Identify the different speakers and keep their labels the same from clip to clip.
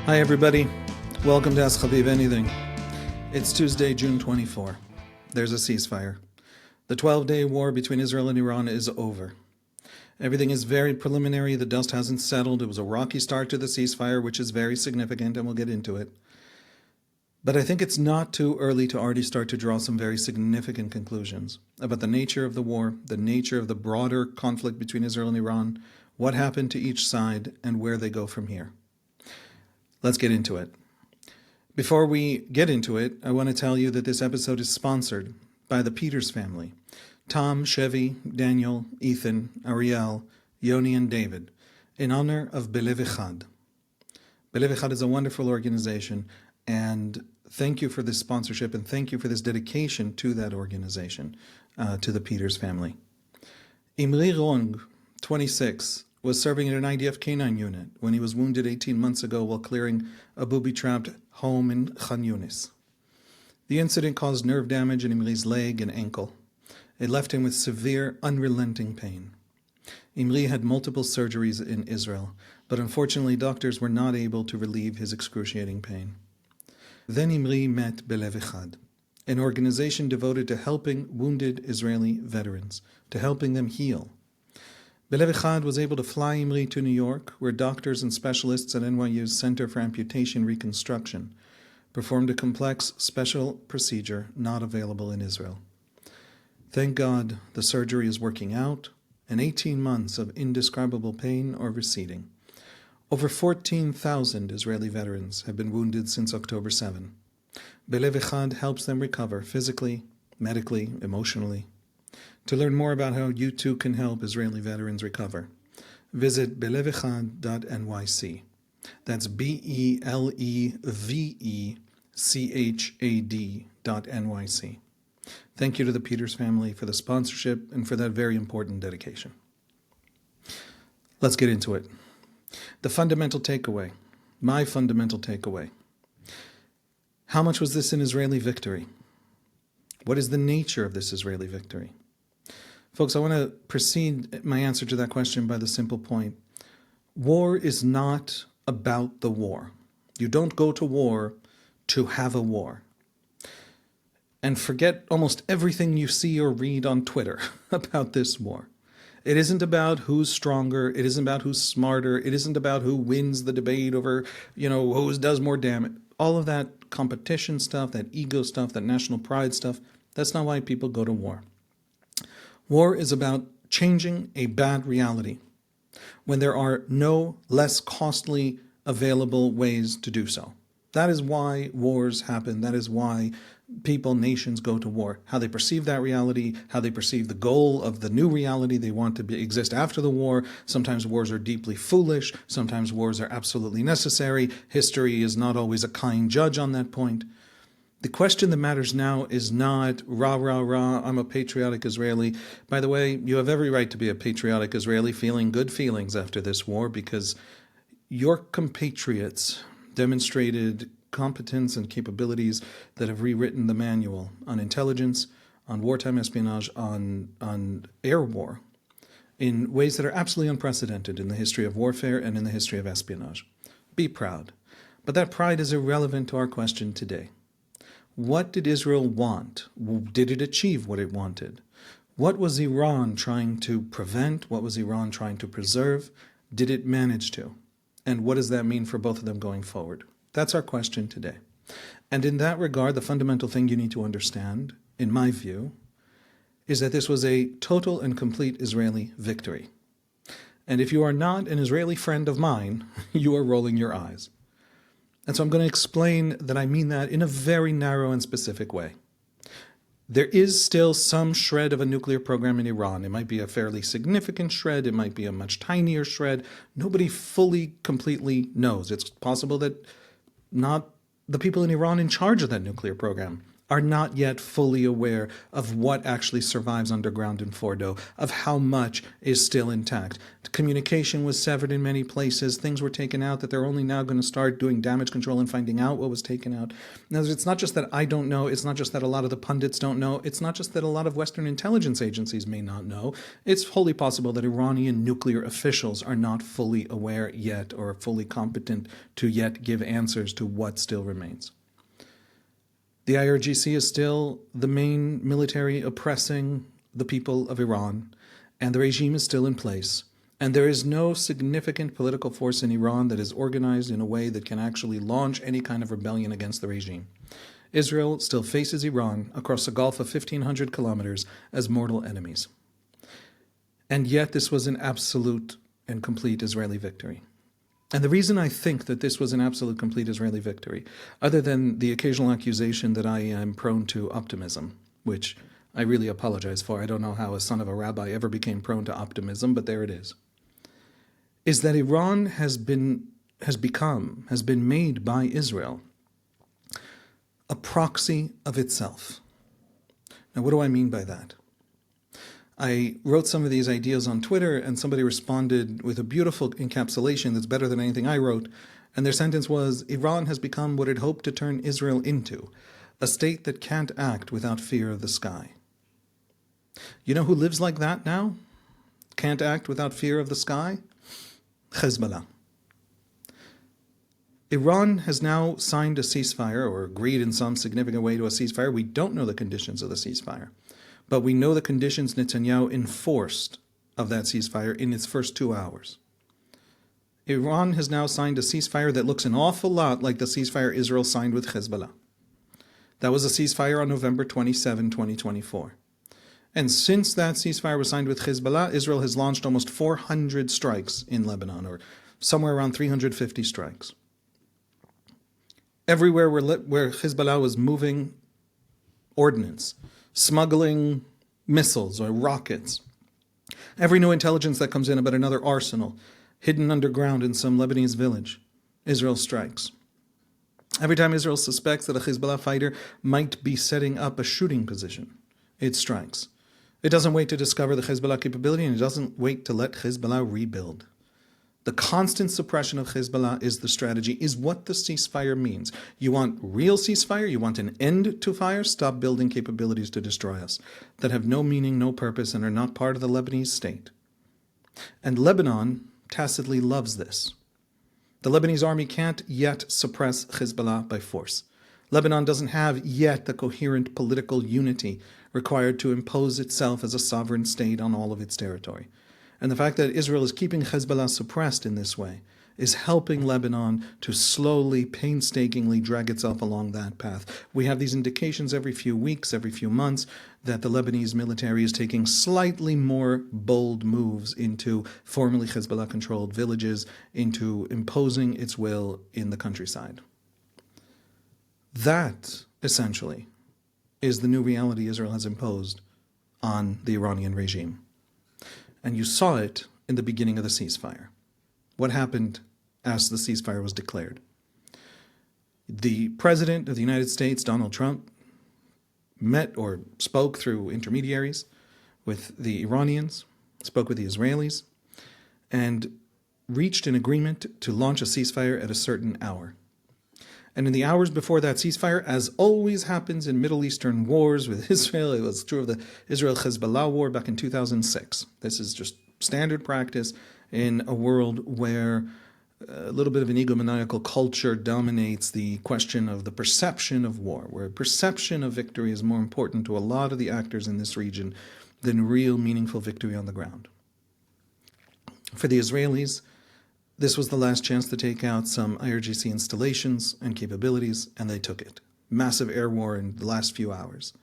Speaker 1: Hi everybody, welcome to Ask Haviv Anything. It's Tuesday, June 24. There's a ceasefire. The 12-day war between Israel and Iran is over. Everything is very preliminary, the dust hasn't settled. It was a rocky start to the ceasefire, which is very significant, and we'll get into it. But I think it's not too early to already start to draw some very significant conclusions about the nature of the war, the nature of the broader conflict between Israel and Iran, what happened to each side, and where they go from here. Let's get into it. Before we get into it, I want to tell you that this episode is sponsored by the Peters family. Tom, Chevy, Daniel, Ethan, Ariel, Yoni, and David, in honor of Belev Echad. Belev Echad is a wonderful organization, and thank you for this sponsorship, and thank you for this dedication to that organization, to the Peters family. Imri Rong, 26, was serving in an IDF K-9 unit when he was wounded 18 months ago while clearing a booby-trapped home in Khan Yunis. The incident caused nerve damage in Imri's leg and ankle. It left him with severe, unrelenting pain. Imri had multiple surgeries in Israel, but unfortunately doctors were not able to relieve his excruciating pain. Then Imri met Belev Echad, an organization devoted to helping wounded Israeli veterans, to helping them heal. Belev Echad was able to fly Imri to New York, where doctors and specialists at NYU's Center for Amputation Reconstruction performed a complex special procedure not available in Israel. Thank God the surgery is working out, and 18 months of indescribable pain are receding. Over 14,000 Israeli veterans have been wounded since October 7. Belev Echad helps them recover physically, medically, emotionally. To learn more about how you too can help Israeli veterans recover, visit belevechad.nyc. That's BELEVECHAD.NYC. Thank you to the Peters family for the sponsorship and for that very important dedication. Let's get into it. The fundamental takeaway, my fundamental takeaway. How much was this an Israeli victory? What is the nature of this Israeli victory? Folks, I want to precede my answer to that question by the simple point. War is not about the war. You don't go to war to have a war. And forget almost everything you see or read on Twitter about this war. It isn't about who's stronger. It isn't about who's smarter. It isn't about who wins the debate over, who does more damage. All of that competition stuff, that ego stuff, that national pride stuff, that's not why people go to war. War is about changing a bad reality when there are no less costly available ways to do so. That is why wars happen. That is why people, nations go to war. How they perceive that reality, how they perceive the goal of the new reality they want to exist after the war. Sometimes wars are deeply foolish. Sometimes wars are absolutely necessary. History is not always a kind judge on that point. The question that matters now is not, rah, rah, rah, I'm a patriotic Israeli. By the way, you have every right to be a patriotic Israeli, feeling good feelings after this war, because your compatriots demonstrated competence and capabilities that have rewritten the manual on intelligence, on wartime espionage, on air war, in ways that are absolutely unprecedented in the history of warfare and in the history of espionage. Be proud. But that pride is irrelevant to our question today. What did Israel want? Did it achieve what it wanted? What was Iran trying to prevent? What was Iran trying to preserve? Did it manage to? And what does that mean for both of them going forward? That's our question today. And in that regard, the fundamental thing you need to understand, in my view, is that this was a total and complete Israeli victory. And if you are not an Israeli friend of mine, you are rolling your eyes. And so I'm going to explain that I mean that in a very narrow and specific way. There is still some shred of a nuclear program in Iran. It might be a fairly significant shred. It might be a much tinier shred. Nobody fully, completely knows. It's possible that not the people in Iran in charge of that nuclear program are not yet fully aware of what actually survives underground in Fordo, of how much is still intact. Communication was severed in many places. Things were taken out that they're only now going to start doing damage control and finding out what was taken out. Now, it's not just that I don't know. It's not just that a lot of the pundits don't know. It's not just that a lot of Western intelligence agencies may not know. It's wholly possible that Iranian nuclear officials are not fully aware yet or fully competent to yet give answers to what still remains. The IRGC is still the main military oppressing the people of Iran, and the regime is still in place. And there is no significant political force in Iran that is organized in a way that can actually launch any kind of rebellion against the regime. Israel still faces Iran across a gulf of 1,500 kilometers as mortal enemies. And yet this was an absolute and complete Israeli victory. And the reason I think that this was an absolute complete Israeli victory, other than the occasional accusation that I am prone to optimism, which I really apologize for. I don't know how a son of a rabbi ever became prone to optimism, but there it is that Iran has been made by Israel a proxy of itself. Now, what do I mean by that? I wrote some of these ideas on Twitter, and somebody responded with a beautiful encapsulation that's better than anything I wrote. And their sentence was, Iran has become what it hoped to turn Israel into, a state that can't act without fear of the sky. You know who lives like that now? Can't act without fear of the sky? Hezbollah. Iran has now signed a ceasefire, or agreed in some significant way to a ceasefire. We don't know the conditions of the ceasefire. But we know the conditions Netanyahu enforced of that ceasefire in its first 2 hours. Iran has now signed a ceasefire that looks an awful lot like the ceasefire Israel signed with Hezbollah. That was a ceasefire on November 27, 2024. And since that ceasefire was signed with Hezbollah, Israel has launched almost 400 strikes in Lebanon, or somewhere around 350 strikes. Everywhere where Hezbollah was moving ordnance, smuggling missiles or rockets. Every new intelligence that comes in about another arsenal hidden underground in some Lebanese village, Israel strikes. Every time Israel suspects that a Hezbollah fighter might be setting up a shooting position, it strikes. It doesn't wait to discover the Hezbollah capability, and it doesn't wait to let Hezbollah rebuild. The constant suppression of Hezbollah is the strategy, is what the ceasefire means. You want real ceasefire? You want an end to fire? Stop building capabilities to destroy us that have no meaning, no purpose, and are not part of the Lebanese state. And Lebanon tacitly loves this. The Lebanese army can't yet suppress Hezbollah by force. Lebanon doesn't have yet the coherent political unity required to impose itself as a sovereign state on all of its territory. And the fact that Israel is keeping Hezbollah suppressed in this way is helping Lebanon to slowly, painstakingly drag itself along that path. We have these indications every few weeks, every few months, that the Lebanese military is taking slightly more bold moves into formerly Hezbollah-controlled villages, into imposing its will in the countryside. That, essentially, is the new reality Israel has imposed on the Iranian regime. And you saw it in the beginning of the ceasefire. What happened as the ceasefire was declared? The President of the United States, Donald Trump, met or spoke through intermediaries with the Iranians, spoke with the Israelis, and reached an agreement to launch a ceasefire at a certain hour. And in the hours before that ceasefire, as always happens in Middle Eastern wars with Israel, it was true of the Israel-Hezbollah war back in 2006. This is just standard practice in a world where a little bit of an egomaniacal culture dominates the question of the perception of war, where perception of victory is more important to a lot of the actors in this region than real meaningful victory on the ground. For the Israelis, this was the last chance to take out some IRGC installations and capabilities, and they took it. Massive air war in the last few hours.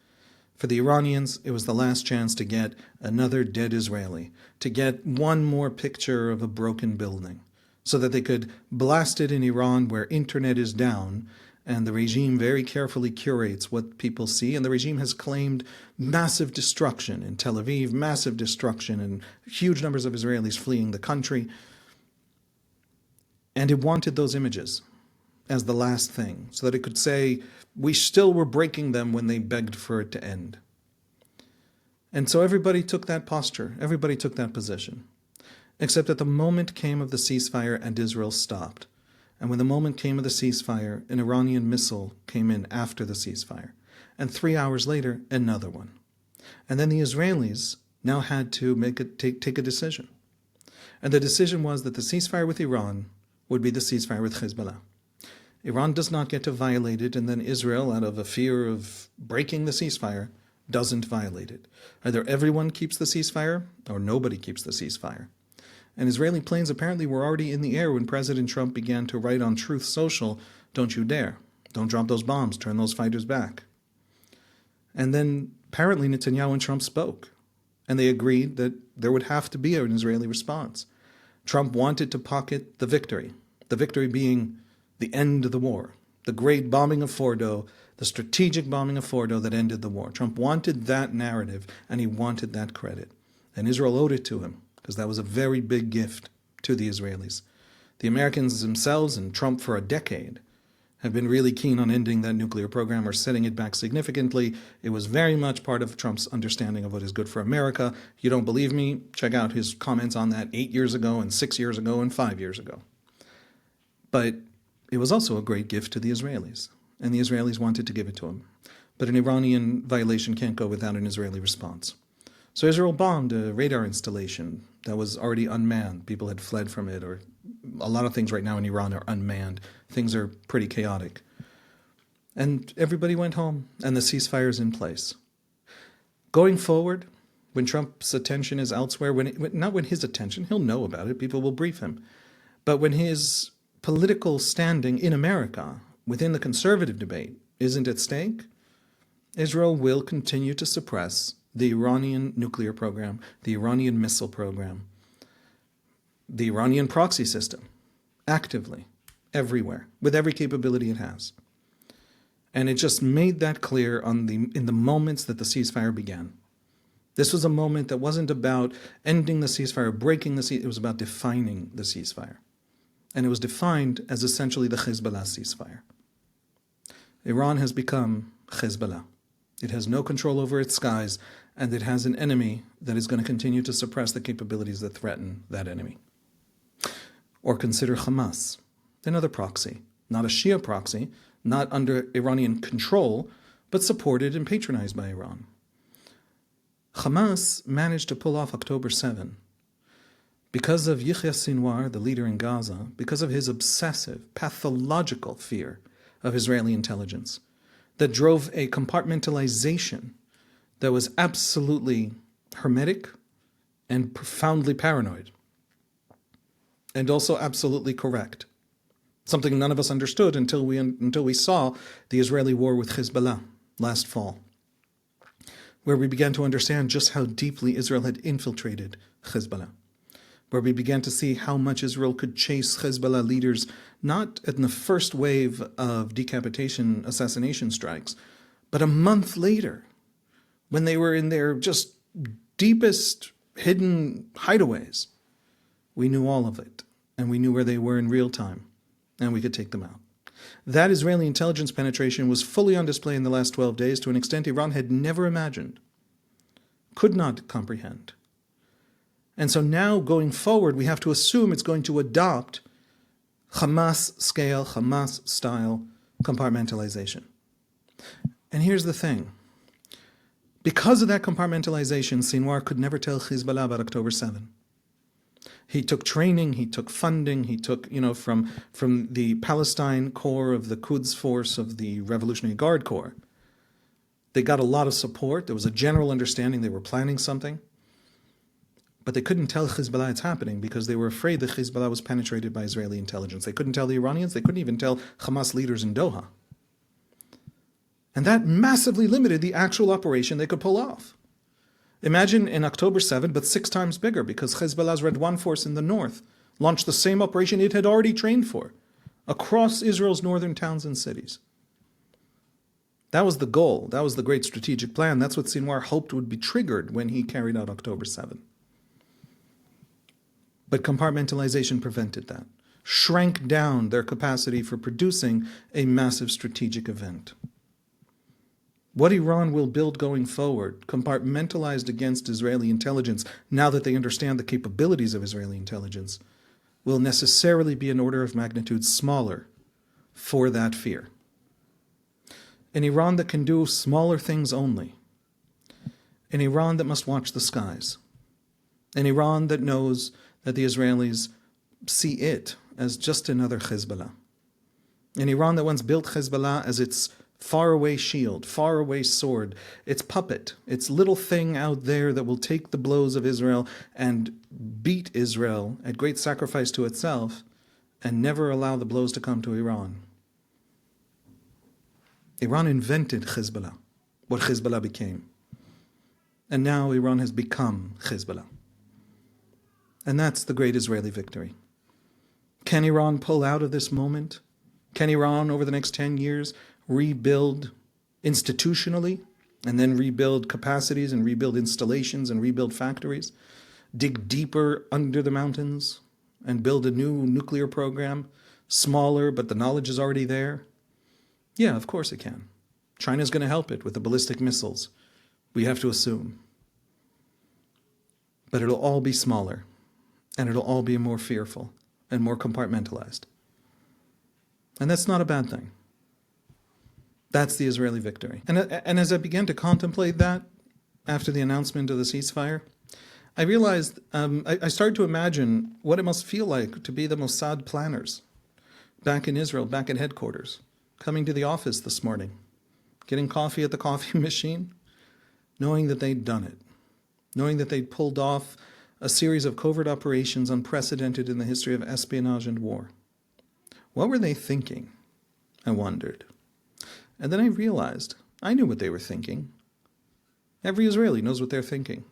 Speaker 1: For the Iranians, it was the last chance to get another dead Israeli, to get one more picture of a broken building, so that they could blast it in Iran where internet is down, and the regime very carefully curates what people see, and the regime has claimed massive destruction in Tel Aviv, massive destruction, and huge numbers of Israelis fleeing the country. And it wanted those images. as the last thing, so that it could say, we still were breaking them when they begged for it to end. And so everybody took that posture, everybody took that position. Except that the moment came of the ceasefire and Israel stopped. And when the moment came of the ceasefire, an Iranian missile came in after the ceasefire. And 3 hours later, another one. And then the Israelis now had to take a decision. And the decision was that the ceasefire with Iran would be the ceasefire with Hezbollah. Iran does not get to violate it, and then Israel, out of a fear of breaking the ceasefire, doesn't violate it. Either everyone keeps the ceasefire, or nobody keeps the ceasefire. And Israeli planes apparently were already in the air when President Trump began to write on Truth Social, "Don't you dare. Don't drop those bombs. Turn those fighters back." And then apparently Netanyahu and Trump spoke, and they agreed that there would have to be an Israeli response. Trump wanted to pocket the victory being the end of the war, the great bombing of Fordo, the strategic bombing of Fordo that ended the war. Trump wanted that narrative, and he wanted that credit. And Israel owed it to him, because that was a very big gift to the Israelis. The Americans themselves, and Trump for a decade, have been really keen on ending that nuclear program or setting it back significantly. It was very much part of Trump's understanding of what is good for America. If you don't believe me, check out his comments on that 8 years ago and 6 years ago and 5 years ago. But it was also a great gift to the Israelis, and the Israelis wanted to give it to him. But an Iranian violation can't go without an Israeli response. So Israel bombed a radar installation that was already unmanned. People had fled from it, or a lot of things right now in Iran are unmanned. Things are pretty chaotic. And everybody went home, and the ceasefire is in place. Going forward, when Trump's attention is elsewhere, not when his attention, he'll know about it, people will brief him, but when his political standing in America, within the conservative debate, isn't at stake, Israel will continue to suppress the Iranian nuclear program, the Iranian missile program, the Iranian proxy system, actively, everywhere, with every capability it has. And it just made that clear in the moments that the ceasefire began. This was a moment that wasn't about ending the ceasefire, breaking the ceasefire, it was about defining the ceasefire. And it was defined as essentially the Hezbollah ceasefire. Iran has become Hezbollah. It has no control over its skies, and it has an enemy that is going to continue to suppress the capabilities that threaten that enemy. Or consider Hamas, another proxy, not a Shia proxy, not under Iranian control, but supported and patronized by Iran. Hamas managed to pull off October 7 because of Yahya Sinwar, the leader in Gaza, because of his obsessive, pathological fear of Israeli intelligence that drove a compartmentalization that was absolutely hermetic and profoundly paranoid, and also absolutely correct. Something none of us understood until we saw the Israeli war with Hezbollah last fall, where we began to understand just how deeply Israel had infiltrated Hezbollah, where we began to see how much Israel could chase Hezbollah leaders, not in the first wave of decapitation assassination strikes, but a month later, when they were in their just deepest hidden hideaways. We knew all of it, and we knew where they were in real time, and we could take them out. That Israeli intelligence penetration was fully on display in the last 12 days to an extent Iran had never imagined, could not comprehend. And so now, going forward, we have to assume it's going to adopt Hamas-scale, Hamas-style compartmentalization. And here's the thing. Because of that compartmentalization, Sinwar could never tell Hezbollah about October 7. He took training, he took funding, he took, from the Palestine Corps of the Quds Force of the Revolutionary Guard Corps. They got a lot of support. There was a general understanding they were planning something. But they couldn't tell Hezbollah it's happening because they were afraid that Hezbollah was penetrated by Israeli intelligence. They couldn't tell the Iranians. They couldn't even tell Hamas leaders in Doha. And that massively limited the actual operation they could pull off. Imagine in October 7, but 6 times bigger, because Hezbollah's Red 1 force in the north launched the same operation it had already trained for across Israel's northern towns and cities. That was the goal. That was the great strategic plan. That's what Sinwar hoped would be triggered when he carried out October 7. But compartmentalization prevented that. shrank down their capacity for producing a massive strategic event. What Iran will build going forward, compartmentalized against Israeli intelligence, now that they understand the capabilities of Israeli intelligence, will necessarily be an order of magnitude smaller for that fear. An Iran that can do smaller things only. An Iran that must watch the skies. An Iran that knows that the Israelis see it as just another Hezbollah. An Iran that once built Hezbollah as its faraway shield, faraway sword, its puppet, its little thing out there that will take the blows of Israel and beat Israel at great sacrifice to itself and never allow the blows to come to Iran. Iran invented Hezbollah, what Hezbollah became. And now Iran has become Hezbollah. And that's the great Israeli victory. Can Iran pull out of this moment? Can Iran, over the next 10 years, rebuild institutionally, and then rebuild capacities and rebuild installations and rebuild factories? Dig deeper under the mountains and build a new nuclear program, smaller, but the knowledge is already there? Yeah, of course it can. China's going to help it with the ballistic missiles, we have to assume. But it'll all be smaller, and it'll all be more fearful and more compartmentalized. And that's not a bad thing. That's the Israeli victory. And as I began to contemplate that after the announcement of the ceasefire, I realized, I started to imagine what it must feel like to be the Mossad planners back in Israel, back at headquarters, coming to the office this morning, getting coffee at the coffee machine, knowing that they'd done it, knowing that they'd pulled off a series of covert operations unprecedented in the history of espionage and war. What were they thinking? I wondered. And then I realized I knew what they were thinking. Every Israeli knows what they're thinking.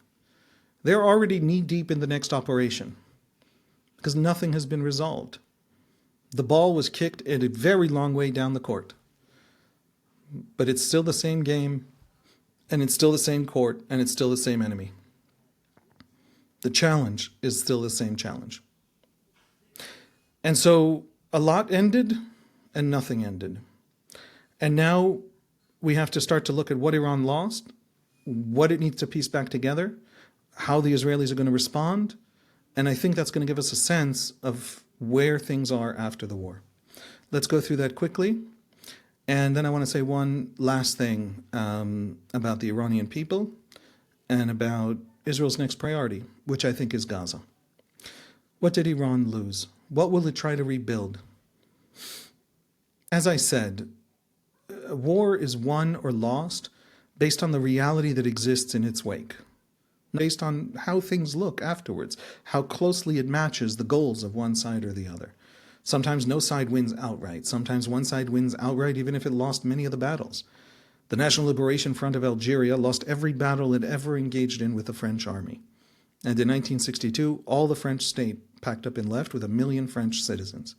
Speaker 1: They're already knee-deep in the next operation because nothing has been resolved. The ball was kicked a very long way down the court. But it's still the same game, and it's still the same court, and it's still the same enemy. The challenge is still the same challenge. And so a lot ended, and nothing ended. And now we have to start to look at what Iran lost, what it needs to piece back together, how the Israelis are going to respond, and I think that's going to give us a sense of where things are after the war. Let's go through that quickly. And then I want to say one last thing about the Iranian people and about Israel's next priority, which I think is Gaza. What did Iran lose? What will it try to rebuild? As I said, war is won or lost based on the reality that exists in its wake, based on how things look afterwards, how closely it matches the goals of one side or the other. Sometimes no side wins outright. Sometimes one side wins outright even if it lost many of the battles. The National Liberation Front of Algeria lost every battle it ever engaged in with the French army. And in 1962, all the French state packed up and left with 1 million French citizens.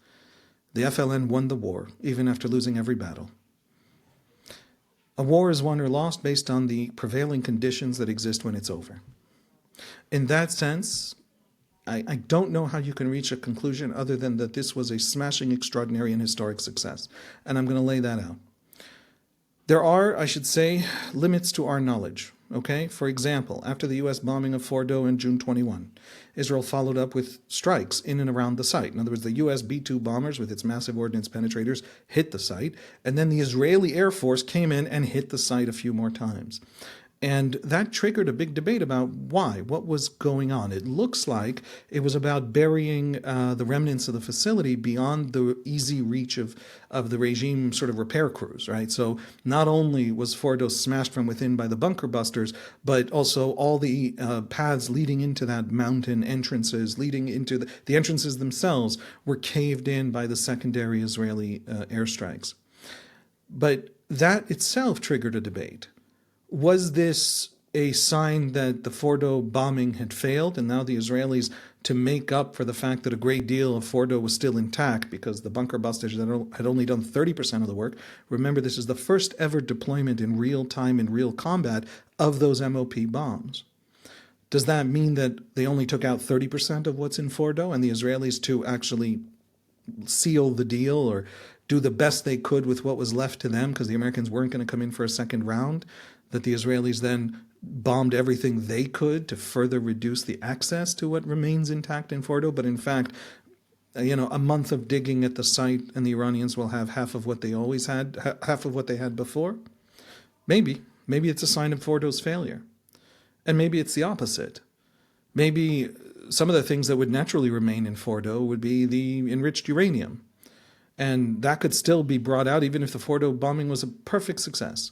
Speaker 1: The FLN won the war, even after losing every battle. A war is won or lost based on the prevailing conditions that exist when it's over. In that sense, I don't know how you can reach a conclusion other than that this was a smashing, extraordinary, and historic success. And I'm going to lay that out. There are, I should say, limits to our knowledge. Okay? For example, after the U.S. bombing of Fordo in June 21, Israel followed up with strikes in and around the site. In other words, the U.S. B-2 bombers with its massive ordnance penetrators hit the site, and then the Israeli Air Force came in and hit the site a few more times. And that triggered a big debate about why, what was going on. It looks like it was about burying the remnants of the facility beyond the easy reach of the regime sort of repair crews, right? So not only was Fordo smashed from within by the bunker busters, but also all the paths leading into that mountain, entrances, leading into the entrances themselves were caved in by the secondary Israeli airstrikes. But that itself triggered a debate. Was this a sign that the Fordo bombing had failed, and now the Israelis, to make up for the fact that a great deal of Fordo was still intact because the bunker busters had only done 30% of the work? Remember, this is the first ever deployment in real time, in real combat, of those MOP bombs. Does that mean that they only took out 30% of what's in Fordo, and the Israelis, to actually seal the deal or do the best they could with what was left to them, because the Americans weren't going to come in for a second round, that the Israelis then bombed everything they could to further reduce the access to what remains intact in Fordo. But in fact, a month of digging at the site and the Iranians will have half of what they always had, half of what they had before. Maybe it's a sign of Fordo's failure. And maybe it's the opposite. Maybe some of the things that would naturally remain in Fordo would be the enriched uranium. And that could still be brought out even if the Fordo bombing was a perfect success.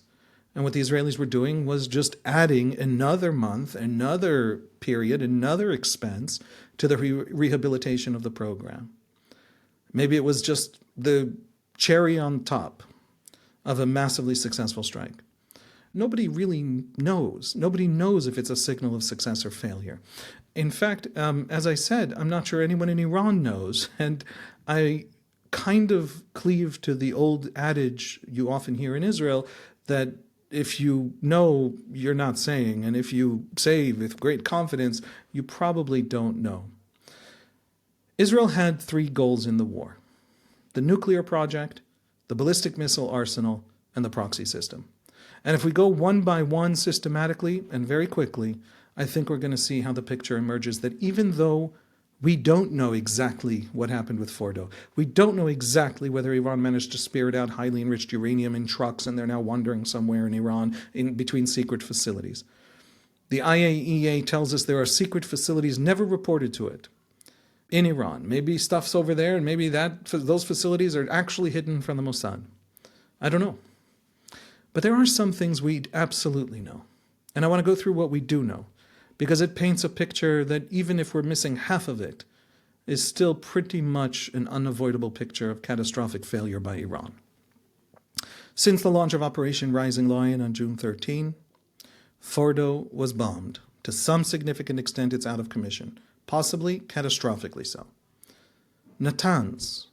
Speaker 1: And what the Israelis were doing was just adding another month, another period, another expense to the rehabilitation of the program. Maybe it was just the cherry on top of a massively successful strike. Nobody really knows. Nobody knows if it's a signal of success or failure. In fact, as I said, I'm not sure anyone in Iran knows. And I kind of cleave to the old adage you often hear in Israel that if you know, you're not saying, and if you say with great confidence, you probably don't know. Israel had 3 goals in the war: the nuclear project, the ballistic missile arsenal, and the proxy system. And if we go one by one systematically and very quickly, I think we're going to see how the picture emerges that even though we don't know exactly what happened with Fordo, we don't know exactly whether Iran managed to spirit out highly enriched uranium in trucks and they're now wandering somewhere in Iran in between secret facilities. The IAEA tells us there are secret facilities never reported to it in Iran. Maybe stuff's over there and maybe those facilities are actually hidden from the Mossad. I don't know. But there are some things we absolutely know. And I want to go through what we do know, because it paints a picture that even if we're missing half of it, is still pretty much an unavoidable picture of catastrophic failure by Iran. Since the launch of Operation Rising Lion on June 13, Fordo was bombed. To some significant extent, it's out of commission, possibly catastrophically so. Natanz.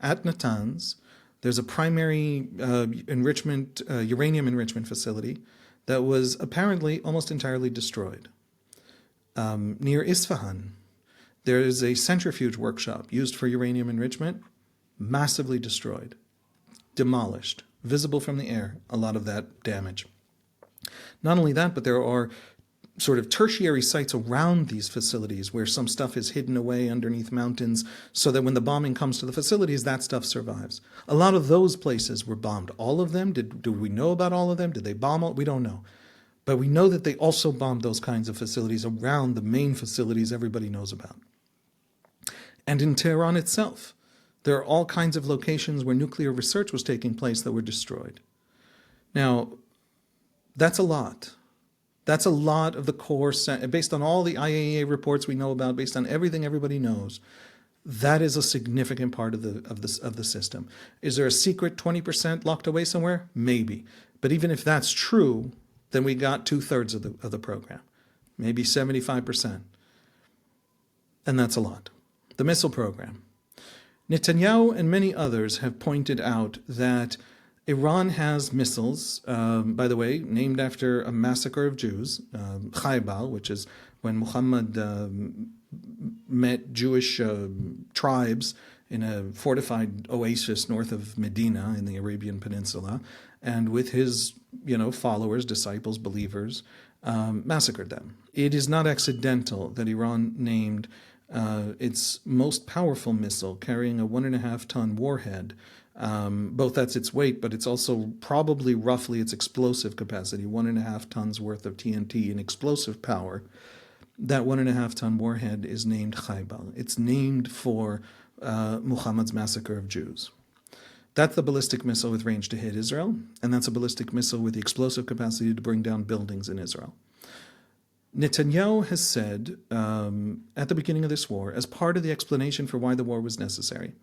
Speaker 1: At Natanz, there's a primary uranium enrichment facility that was apparently almost entirely destroyed. Near Isfahan, there is a centrifuge workshop used for uranium enrichment, massively destroyed, demolished, visible from the air, a lot of that damage. Not only that, but there are sort of tertiary sites around these facilities where some stuff is hidden away underneath mountains so that when the bombing comes to the facilities, that stuff survives. A lot of those places were bombed. All of them? Do we know about all of them? Did they bomb all? We don't know. But we know that they also bombed those kinds of facilities around the main facilities everybody knows about. And in Tehran itself, there are all kinds of locations where nuclear research was taking place that were destroyed. Now, that's a lot. That's a lot of the core, based on all the IAEA reports we know about, based on everything everybody knows. That is a significant part of the system. Is there a secret 20% locked away somewhere? Maybe. But even if that's true, then we got 2/3 of the program, maybe 75%. And that's a lot. The missile program. Netanyahu and many others have pointed out that Iran has missiles, by the way, named after a massacre of Jews, Haibal, which is when Muhammad met Jewish tribes in a fortified oasis north of Medina in the Arabian Peninsula, and with his followers, disciples, believers, massacred them. It is not accidental that Iran named its most powerful missile, carrying a 1.5-ton warhead. Both that's its weight, but it's also probably roughly its explosive capacity, 1.5 tons worth of TNT in explosive power. That 1.5-ton warhead is named Haibal. It's named for Muhammad's massacre of Jews. That's the ballistic missile with range to hit Israel, and that's a ballistic missile with the explosive capacity to bring down buildings in Israel. Netanyahu has said at the beginning of this war, as part of the explanation for why the war was necessary,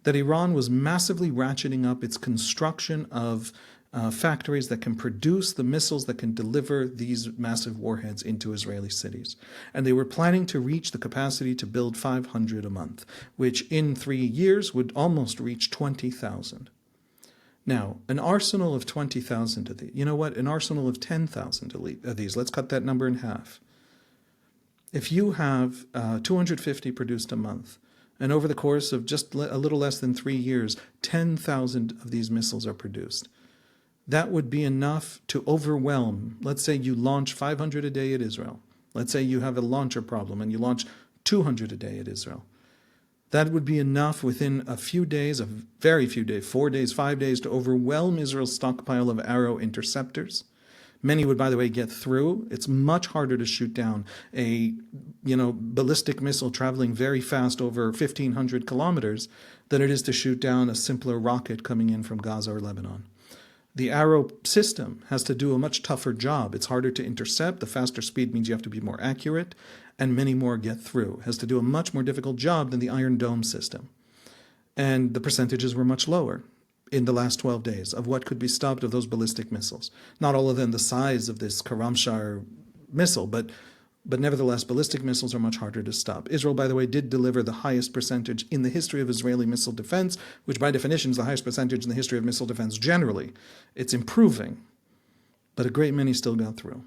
Speaker 1: that Iran was massively ratcheting up its construction of factories that can produce the missiles that can deliver these massive warheads into Israeli cities. And they were planning to reach the capacity to build 500 a month, which in 3 years would almost reach 20,000. Now, an arsenal of 20,000 of these, an arsenal of 10,000 of these, let's cut that number in half. If you have 250 produced a month, And over the course of just a little less than 3 years, 10,000 of these missiles are produced. That would be enough to overwhelm. Let's say you launch 500 a day at Israel. Let's say you have a launcher problem and you launch 200 a day at Israel. That would be enough within a few days, a very few days, 4 days, 5 days, to overwhelm Israel's stockpile of arrow interceptors. Many would, by the way, get through. It's much harder to shoot down a ballistic missile traveling very fast over 1,500 kilometers than it is to shoot down a simpler rocket coming in from Gaza or Lebanon. The arrow system has to do a much tougher job. It's harder to intercept. The faster speed means you have to be more accurate, and many more get through. It has to do a much more difficult job than the Iron Dome system. And the percentages were much lower in the last 12 days of what could be stopped of those ballistic missiles. Not all of them the size of this Karamshar missile, but nevertheless, ballistic missiles are much harder to stop. Israel, by the way, did deliver the highest percentage in the history of Israeli missile defense, which by definition is the highest percentage in the history of missile defense generally. It's improving, but a great many still got through.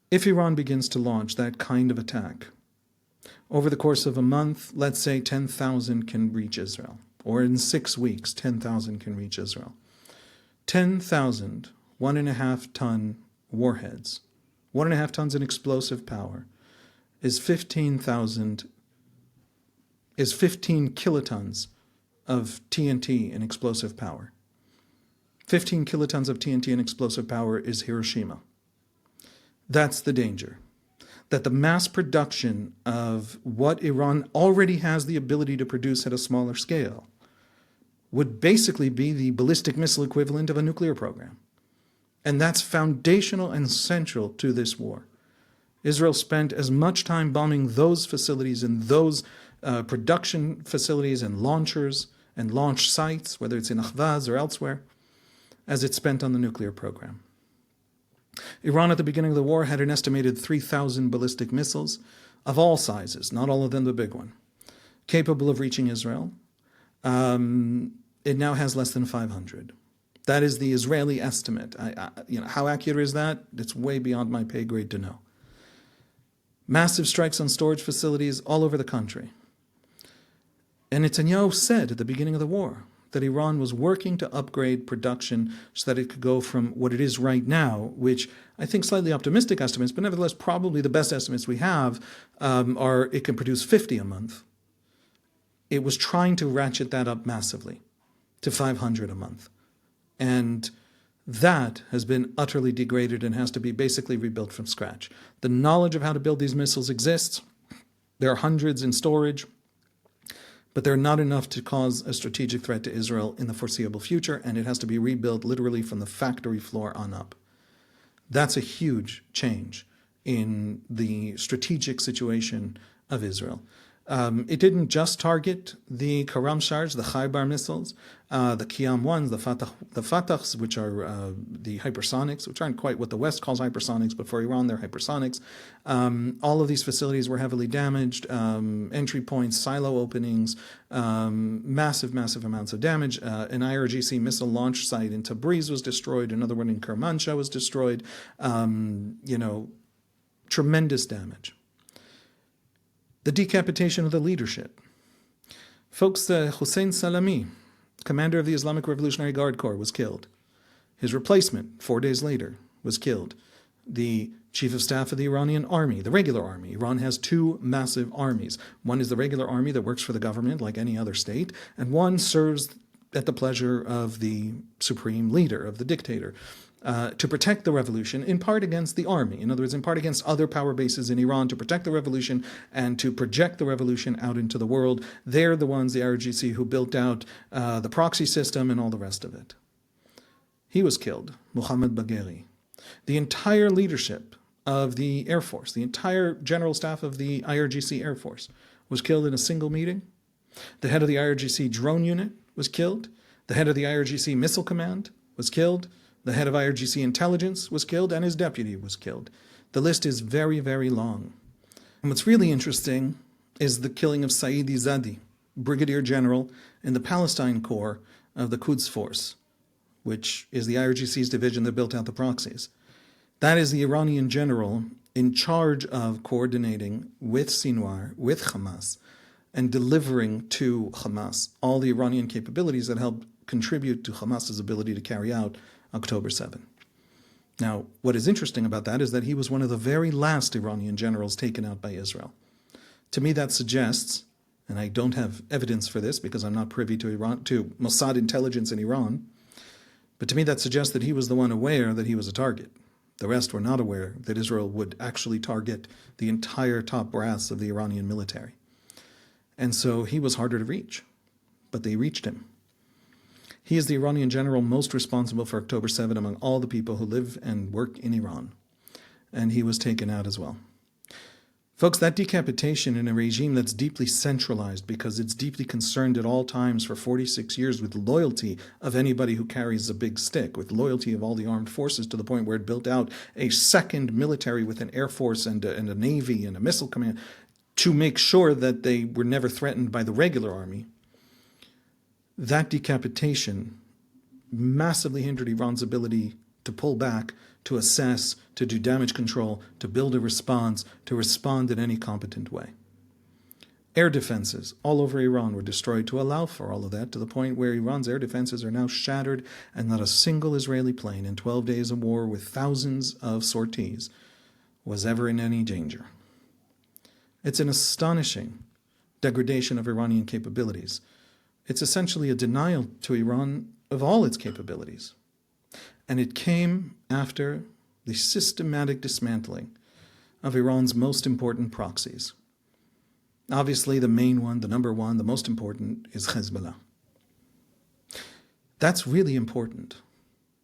Speaker 1: If Iran begins to launch that kind of attack, over the course of a month, let's say 10,000 can reach Israel. Or in 6 weeks, 10,000 can reach Israel. 10,000 1.5-ton warheads, 1.5 tons in explosive power, is 15 kilotons of TNT in explosive power. 15 kilotons of TNT in explosive power is Hiroshima. That's the danger. That the mass production of what Iran already has the ability to produce at a smaller scale would basically be the ballistic missile equivalent of a nuclear program. And that's foundational and central to this war. Israel spent as much time bombing those facilities and those production facilities and launchers and launch sites, whether it's in Ahvaz or elsewhere, as it spent on the nuclear program. Iran at the beginning of the war had an estimated 3,000 ballistic missiles of all sizes, not all of them the big one, capable of reaching Israel. It now has less than 500. That is the Israeli estimate. How accurate is that? It's way beyond my pay grade to know. Massive strikes on storage facilities all over the country. And Netanyahu said at the beginning of the war that Iran was working to upgrade production so that it could go from what it is right now, which I think slightly optimistic estimates, but nevertheless probably the best estimates we have are it can produce 50 a month. It was trying to ratchet that up massively to 500 a month. And that has been utterly degraded and has to be basically rebuilt from scratch. The knowledge of how to build these missiles exists. There are hundreds in storage, but they're not enough to cause a strategic threat to Israel in the foreseeable future, and it has to be rebuilt literally from the factory floor on up. That's a huge change in the strategic situation of Israel. It didn't just target the Karamshars, the Khaybar missiles, the Qiyam ones, the Fatahs, which are the hypersonics, which aren't quite what the West calls hypersonics, but for Iran, they're hypersonics. All of these facilities were heavily damaged, entry points, silo openings, massive amounts of damage. An IRGC missile launch site in Tabriz was destroyed, another one in Kermanshah was destroyed, tremendous damage. The decapitation of the leadership. Folks, Hussein Salami, commander of the Islamic Revolutionary Guard Corps, was killed. His replacement, 4 days later, was killed. The chief of staff of the Iranian army, the regular army. Iran has 2 massive armies. One is the regular army that works for the government like any other state, and one serves at the pleasure of the supreme leader, of the dictator. To protect the revolution, in part against the army. In other words, in part against other power bases in Iran, to protect the revolution and to project the revolution out into the world. They're the ones, the IRGC, who built out the proxy system and all the rest of it. He was killed, Mohammad Bagheri. The entire leadership of the Air Force, the entire general staff of the IRGC Air Force was killed in a single meeting. The head of the IRGC drone unit was killed. The head of the IRGC Missile Command was killed. The head of IRGC Intelligence was killed, and his deputy was killed. The list is very, very long. And what's really interesting is the killing of Saidi Zadi, brigadier general in the Palestine Corps of the Quds Force, which is the IRGC's division that built out the proxies. That is the Iranian general in charge of coordinating with Sinwar, with Hamas, and delivering to Hamas all the Iranian capabilities that helped contribute to Hamas's ability to carry out October 7. Now, what is interesting about that is that he was one of the very last Iranian generals taken out by Israel. To me, that suggests, and I don't have evidence for this because I'm not privy to Mossad intelligence in Iran, but to me that suggests that he was the one aware that he was a target. The rest were not aware that Israel would actually target the entire top brass of the Iranian military. And so he was harder to reach, but they reached him. He is the Iranian general most responsible for October 7 among all the people who live and work in Iran. And he was taken out as well. Folks, that decapitation in a regime that's deeply centralized because it's deeply concerned at all times for 46 years with loyalty of anybody who carries a big stick, with loyalty of all the armed forces to the point where it built out a second military with an air force and a navy and a missile command to make sure that they were never threatened by the regular army. That decapitation massively hindered Iran's ability to pull back, to assess, to do damage control, to build a response, to respond in any competent way. Air defenses all over Iran were destroyed to allow for all of that, to the point where Iran's air defenses are now shattered and not a single Israeli plane in 12 days of war with thousands of sorties was ever in any danger. It's an astonishing degradation of Iranian capabilities. It's essentially a denial to Iran of all its capabilities. And it came after the systematic dismantling of Iran's most important proxies. Obviously, the main one, the number one, the most important is Hezbollah. That's really important.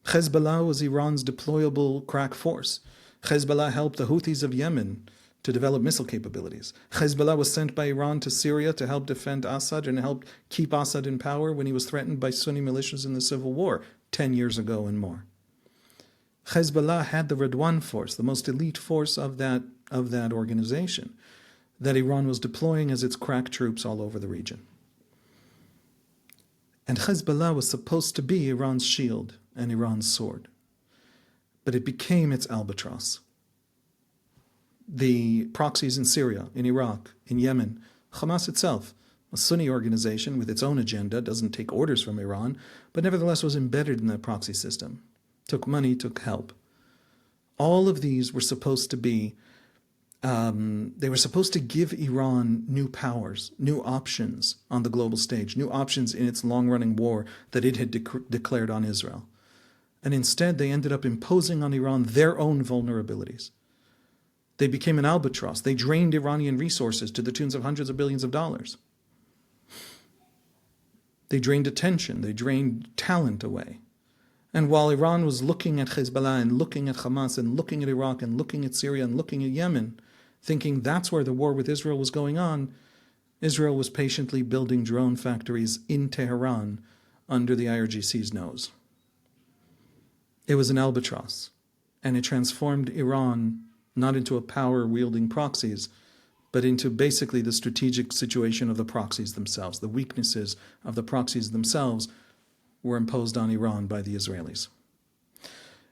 Speaker 1: Hezbollah was Iran's deployable crack force. Hezbollah helped the Houthis of Yemen to develop missile capabilities. Hezbollah was sent by Iran to Syria to help defend Assad and help keep Assad in power when he was threatened by Sunni militias in the civil war 10 years ago and more. Hezbollah had the Redwan force, the most elite force of that organization, that Iran was deploying as its crack troops all over the region. And Hezbollah was supposed to be Iran's shield and Iran's sword. But it became its albatross. The proxies in Syria, in Iraq, in Yemen, Hamas itself, a Sunni organization with its own agenda, doesn't take orders from Iran, but nevertheless was embedded in that proxy system, took money, took help. All of these were supposed to be, they were supposed to give Iran new powers, new options on the global stage, new options in its long-running war that it had declared on Israel. And instead, they ended up imposing on Iran their own vulnerabilities. They became an albatross. They drained Iranian resources to the tunes of hundreds of billions of dollars. They drained attention. They drained talent away. And while Iran was looking at Hezbollah and looking at Hamas and looking at Iraq and looking at Syria and looking at Yemen, thinking that's where the war with Israel was going on, Israel was patiently building drone factories in Tehran under the IRGC's nose. It was an albatross, and it transformed Iran not into a power-wielding proxies, but into basically the strategic situation of the proxies themselves. The weaknesses of the proxies themselves were imposed on Iran by the Israelis.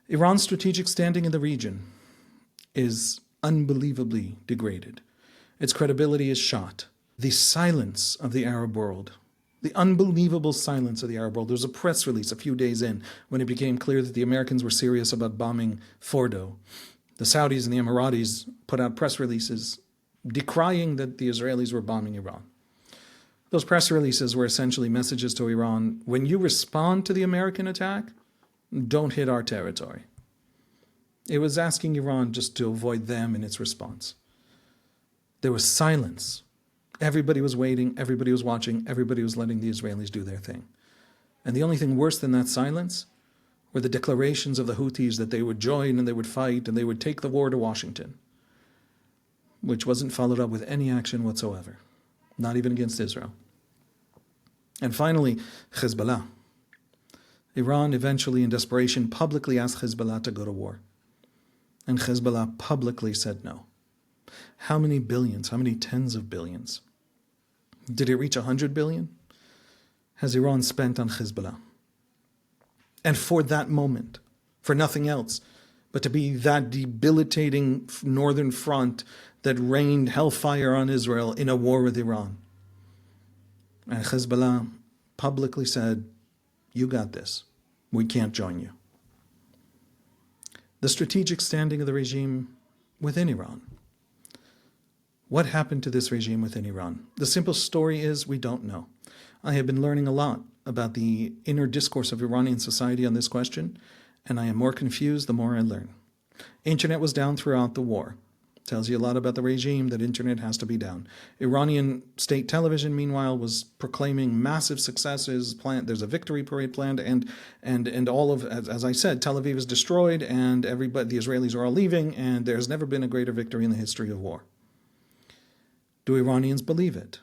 Speaker 1: Iran's strategic standing in the region is unbelievably degraded. Its credibility is shot. The silence of the Arab world, the unbelievable silence of the Arab world. There was a press release a few days in when it became clear that the Americans were serious about bombing Fordo. The Saudis and the Emiratis put out press releases decrying that the Israelis were bombing Iran. Those press releases were essentially messages to Iran: when you respond to the American attack, don't hit our territory. It was asking Iran just to avoid them in its response. There was silence. Everybody was waiting, everybody was watching, everybody was letting the Israelis do their thing. And the only thing worse than that silence were the declarations of the Houthis that they would join and they would fight and they would take the war to Washington, which wasn't followed up with any action whatsoever, not even against Israel. And finally, Hezbollah. Iran eventually, in desperation, publicly asked Hezbollah to go to war. And Hezbollah publicly said no. How many billions, how many tens of billions? Did it reach 100 billion? Has Iran spent on Hezbollah? And for that moment, for nothing else, but to be that debilitating northern front that rained hellfire on Israel in a war with Iran. And Hezbollah publicly said, you got this. We can't join you. The strategic standing of the regime within Iran. What happened to this regime within Iran? The simple story is we don't know. I have been learning a lot about the inner discourse of Iranian society on this question, and I am more confused the more I learn. Internet was down throughout the war. Tells you a lot about the regime that internet has to be down. Iranian state television, meanwhile, was proclaiming massive successes. There's a victory parade planned, and all of, as I said, Tel Aviv is destroyed, and the Israelis are all leaving, and there's never been a greater victory in the history of war. Do Iranians believe it?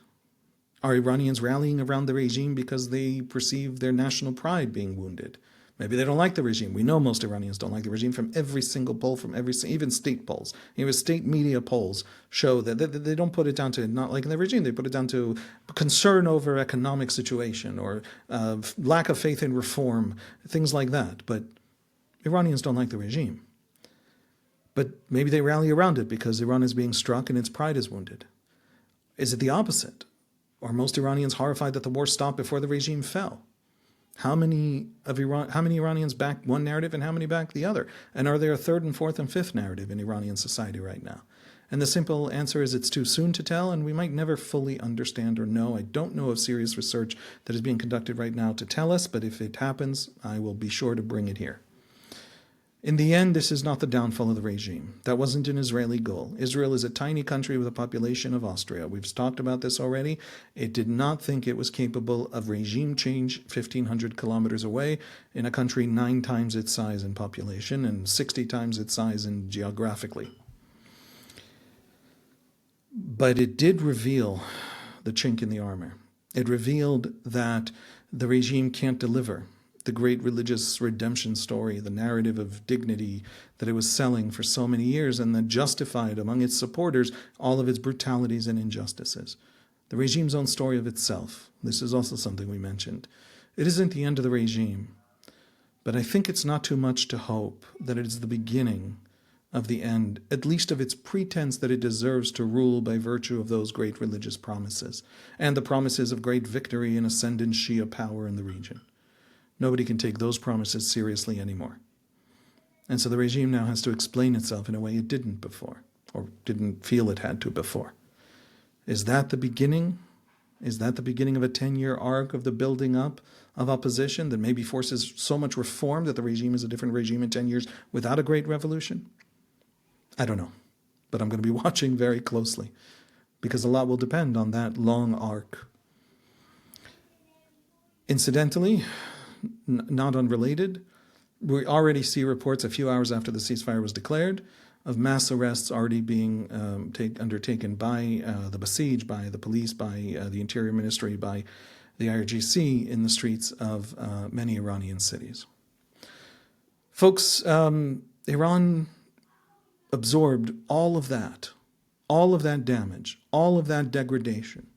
Speaker 1: Are Iranians rallying around the regime because they perceive their national pride being wounded? Maybe they don't like the regime. We know most Iranians don't like the regime from every single poll, even state polls. Even state media polls show that they don't put it down to not liking the regime. They put it down to concern over economic situation or lack of faith in reform, things like that. But Iranians don't like the regime. But maybe they rally around it because Iran is being struck and its pride is wounded. Is it the opposite? Are most Iranians horrified that the war stopped before the regime fell? How many Iranians back one narrative and how many back the other? And are there a third and fourth and fifth narrative in Iranian society right now? And the simple answer is it's too soon to tell, and we might never fully understand or know. I don't know of serious research that is being conducted right now to tell us, but if it happens, I will be sure to bring it here. In the end, this is not the downfall of the regime. That wasn't an Israeli goal. Israel is a tiny country with a population of Austria. We've talked about this already. It did not think it was capable of regime change 1,500 kilometers away in a country 9 times its size in population and 60 times its size in geographically. But it did reveal the chink in the armor. It revealed that the regime can't deliver the great religious redemption story, the narrative of dignity that it was selling for so many years and that justified among its supporters all of its brutalities and injustices. The regime's own story of itself. This is also something we mentioned. It isn't the end of the regime, but I think it's not too much to hope that it is the beginning of the end, at least of its pretense that it deserves to rule by virtue of those great religious promises and the promises of great victory and ascendant Shia power in the region. Nobody can take those promises seriously anymore. And so the regime now has to explain itself in a way it didn't before, or didn't feel it had to before. Is that the beginning? Is that the beginning of a 10-year arc of the building up of opposition that maybe forces so much reform that the regime is a different regime in 10 years without a great revolution? I don't know, but I'm going to be watching very closely because a lot will depend on that long arc. Incidentally, not unrelated, we already see reports a few hours after the ceasefire was declared of mass arrests already being undertaken by the Basij, by the police, by the Interior Ministry, by the IRGC in the streets of many Iranian cities. Folks, Iran absorbed all of that damage, all of that degradation.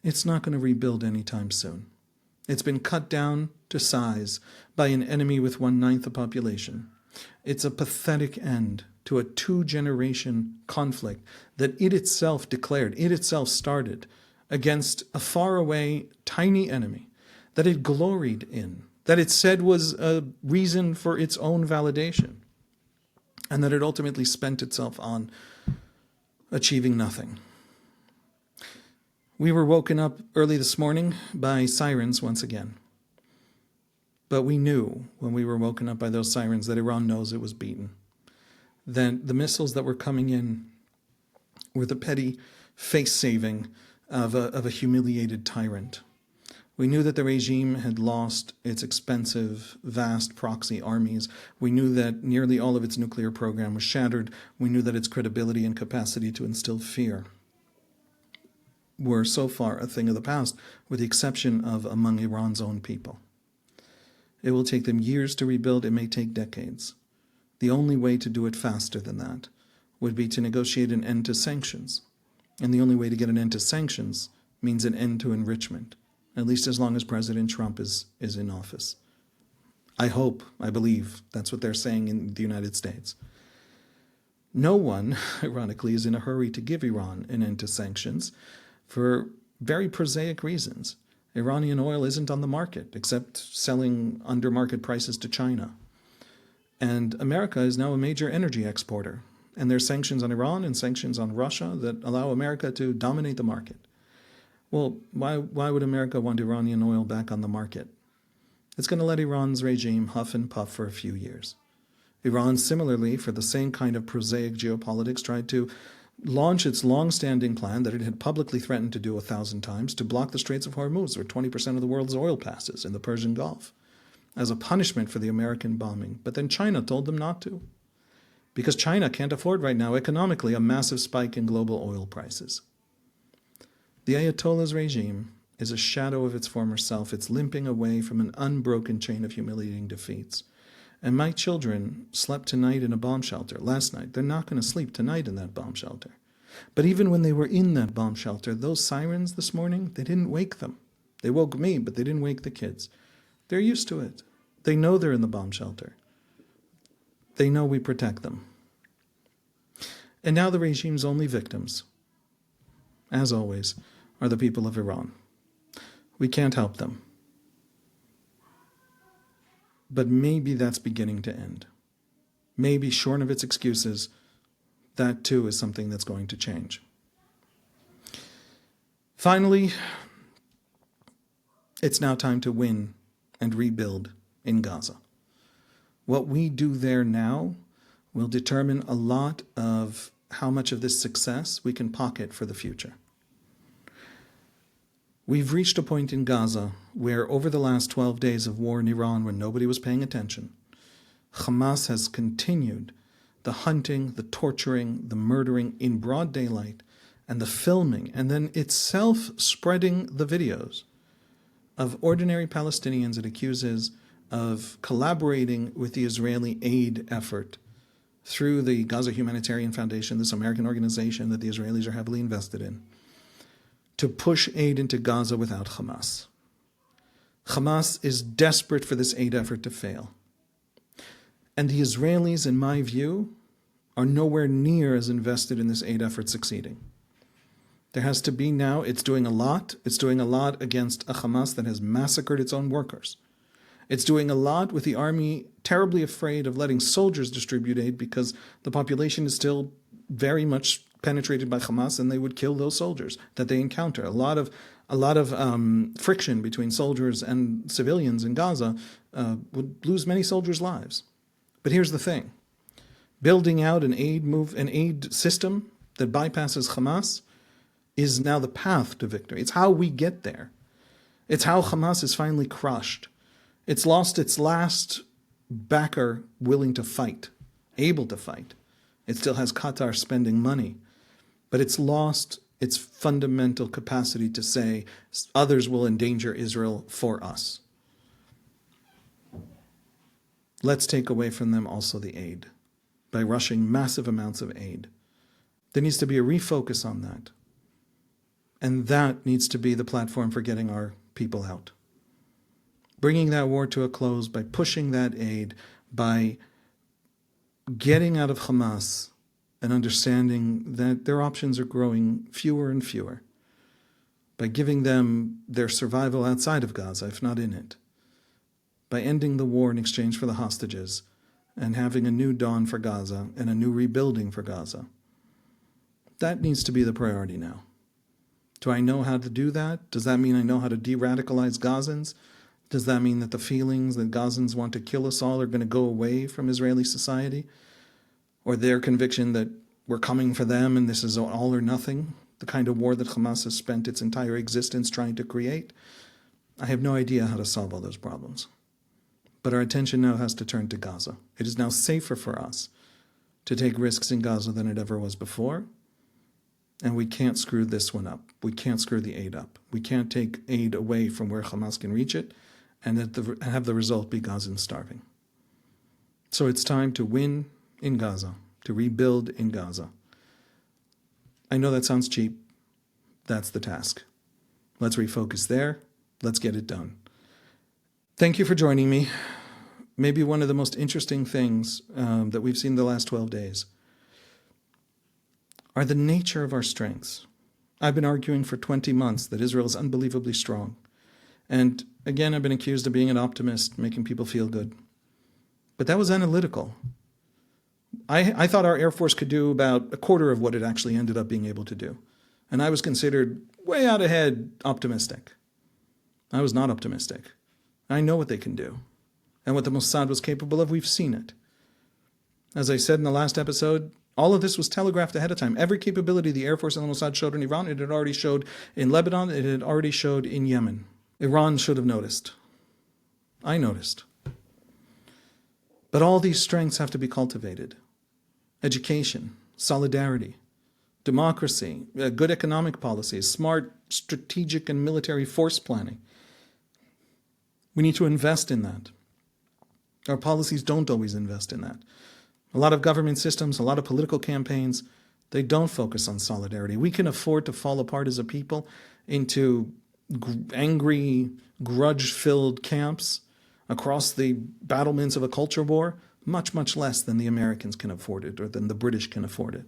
Speaker 1: It's not going to rebuild anytime soon. It's been cut down to size by an enemy with 1/9 the population. It's a pathetic end to a 2-generation conflict that it itself declared, it itself started against a faraway, tiny enemy that it gloried in, that it said was a reason for its own validation, and that it ultimately spent itself on achieving nothing. We were woken up early this morning by sirens once again. But we knew when we were woken up by those sirens that Iran knows it was beaten. That the missiles that were coming in were the petty face-saving of a humiliated tyrant. We knew that the regime had lost its expensive, vast proxy armies. We knew that nearly all of its nuclear program was shattered. We knew that its credibility and capacity to instill fear were so far a thing of the past, with the exception of among Iran's own people. It will take them years to rebuild. It may take decades. The only way to do it faster than that would be to negotiate an end to sanctions. And the only way to get an end to sanctions means an end to enrichment, at least as long as President Trump is in office. I hope, I believe, that's what they're saying in the United States. No one, ironically, is in a hurry to give Iran an end to sanctions for very prosaic reasons. Iranian oil isn't on the market, except selling under market prices to China. And America is now a major energy exporter. And there's sanctions on Iran and sanctions on Russia that allow America to dominate the market. Well, why would America want Iranian oil back on the market? It's going to let Iran's regime huff and puff for a few years. Iran, similarly, for the same kind of prosaic geopolitics, tried to launch its long-standing plan that it had publicly threatened to do 1,000 times to block the Straits of Hormuz, where 20% of the world's oil passes in the Persian Gulf, as a punishment for the American bombing. But then China told them not to, because China can't afford right now, economically, a massive spike in global oil prices. The Ayatollah's regime is a shadow of its former self. It's limping away from an unbroken chain of humiliating defeats. And my children slept tonight in a bomb shelter last night. They're not going to sleep tonight in that bomb shelter. But even when they were in that bomb shelter, those sirens this morning, they didn't wake them. They woke me, but they didn't wake the kids. They're used to it. They know they're in the bomb shelter. They know we protect them. And now the regime's only victims, as always, are the people of Iran. We can't help them. But maybe that's beginning to end. Maybe, shorn of its excuses, that too is something that's going to change. Finally, it's now time to win and rebuild in Gaza. What we do there now will determine a lot of how much of this success we can pocket for the future. We've reached a point in Gaza where over the last 12 days of war in Iran, when nobody was paying attention, Hamas has continued the hunting, the torturing, the murdering in broad daylight, and the filming, and then itself spreading the videos of ordinary Palestinians it accuses of collaborating with the Israeli aid effort through the Gaza Humanitarian Foundation, this American organization that the Israelis are heavily invested in, to push aid into Gaza without Hamas. Hamas is desperate for this aid effort to fail. And the Israelis, in my view, are nowhere near as invested in this aid effort succeeding. There has to be now, it's doing a lot. It's doing a lot against a Hamas that has massacred its own workers. It's doing a lot with the army terribly afraid of letting soldiers distribute aid because the population is still very much penetrated by Hamas, and they would kill those soldiers that they encounter. A lot of friction between soldiers and civilians in Gaza would lose many soldiers' lives. But here's the thing: building out an aid system that bypasses Hamas is now the path to victory. It's how we get there. It's how Hamas is finally crushed. It's lost its last backer willing to fight, able to fight. It still has Qatar spending money, but it's lost its fundamental capacity to say others will endanger Israel for us. Let's take away from them also the aid by rushing massive amounts of aid. There needs to be a refocus on that. And that needs to be the platform for getting our people out. Bringing that war to a close by pushing that aid, by getting out of Hamas and understanding that their options are growing fewer and fewer, by giving them their survival outside of Gaza, if not in it, by ending the war in exchange for the hostages and having a new dawn for Gaza and a new rebuilding for Gaza. That needs to be the priority now. Do I know how to do that? Does that mean I know how to de-radicalize Gazans? Does that mean that the feelings that Gazans want to kill us all are going to go away from Israeli society? Or their conviction that we're coming for them and this is all or nothing, the kind of war that Hamas has spent its entire existence trying to create? I have no idea how to solve all those problems. But our attention now has to turn to Gaza. It is now safer for us to take risks in Gaza than it ever was before. And we can't screw this one up. We can't screw the aid up. We can't take aid away from where Hamas can reach it and have the result be Gazans starving. So it's time to win in Gaza, to rebuild in Gaza. I know that sounds cheap. That's the task. Let's refocus there. Let's get it done. Thank you for joining me. maybe one of the most interesting things that we've seen the last 12 days are the nature of our strengths. I've been arguing for 20 months that Israel is unbelievably strong. And again, I've been accused of being an optimist, making people feel good. But that was analytical. I thought our Air Force could do about a quarter of what it actually ended up being able to do. And I was considered way out ahead optimistic. I was not optimistic. I know what they can do. And what the Mossad was capable of, we've seen it. As I said in the last episode, all of this was telegraphed ahead of time. Every capability the Air Force and the Mossad showed in Iran, it had already showed in Lebanon, it had already showed in Yemen. Iran should have noticed. I noticed. But all these strengths have to be cultivated. Education, solidarity, democracy, good economic policies, smart strategic and military force planning. We need to invest in that. Our policies don't always invest in that. A lot of government systems, a lot of political campaigns, they don't focus on solidarity. We can afford to fall apart as a people into angry, grudge-filled camps across the battlements of a culture war, much, much less than the Americans can afford it or than the British can afford it.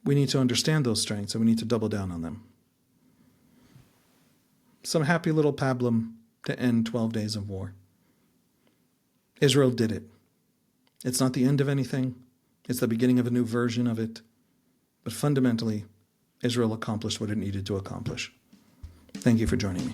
Speaker 1: We need to understand those strengths and we need to double down on them. Some happy little pablum to end 12 days of war. Israel did it. It's not the end of anything. It's the beginning of a new version of it. But fundamentally, Israel accomplished what it needed to accomplish. Thank you for joining me.